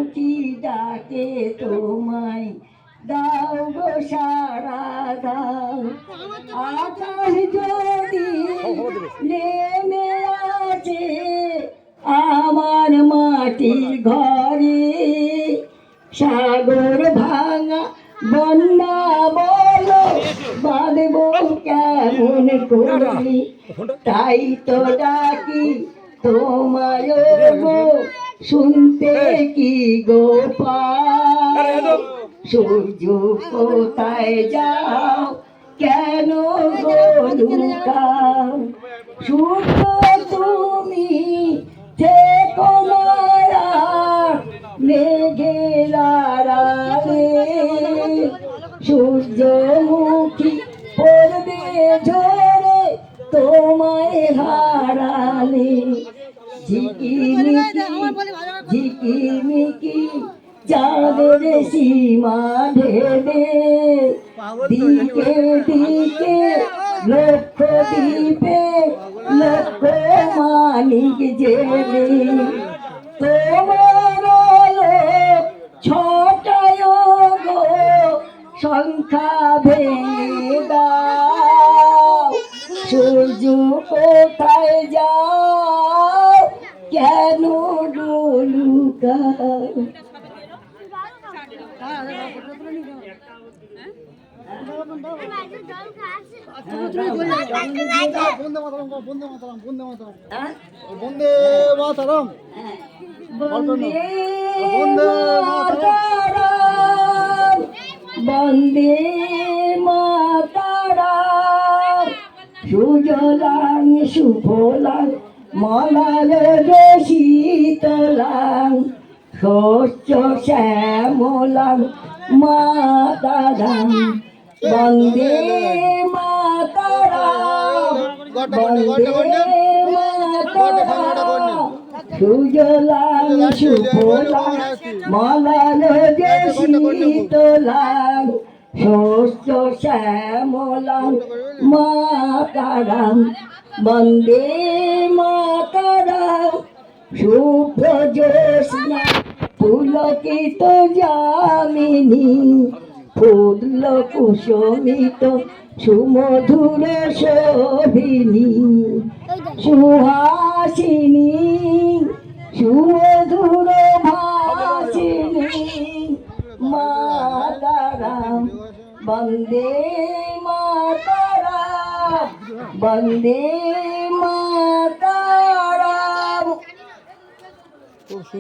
মুখী ডাকে তোমায়, দাও গো সারা দাও। আকাশ যদি নেমে আছে আমার মাটির ঘরে, সাগর ভাঙা বন্যা বলো বাঁধব কেমন করে, তাই তো ডাকি তোমায় গো, শুনতে কি গো পাও? সূর্য কোথায় যাও, কেন গো লুকাও? সূর্য তুমি থেকো না মেঘের আড়ালে, সূর্যমুখী পড়বে ঝরে তোমায় হারালে। ঝিকিমিকি ঝিকিমিকি চাঁদের সীমা ঢেলে, দিকে দিকে লক্ষ দ্বীপে লক্ষ মানিক জেলে, তোমার ছটায় গো সংখ্যা ভেঙে দাও। সূর্য কোথায় যাও, কেন লুকাও? বন্দে মাতরম, বন্দে মাতরম, বন্দে মাতরম। সুজলাং সুফলাং মলাল শীতলাং, শস্য শ্যামলাং মাতরম। বন্দে মাতরম, বন্দে মাতরম। সুজলাং সুফলাং মলাল শীতলাং, শস্য শ্যামলাং মাতরম। বন্দে মাতরম। শুভ্র জ্যোৎস্না পুলকিত যামিনী, ফুল কুসুমিত সুমধুর শোভিনী, সুহাসিনী সুমধুর ভাসিনী মাতরম। বন্দে মাতরম, বন্দে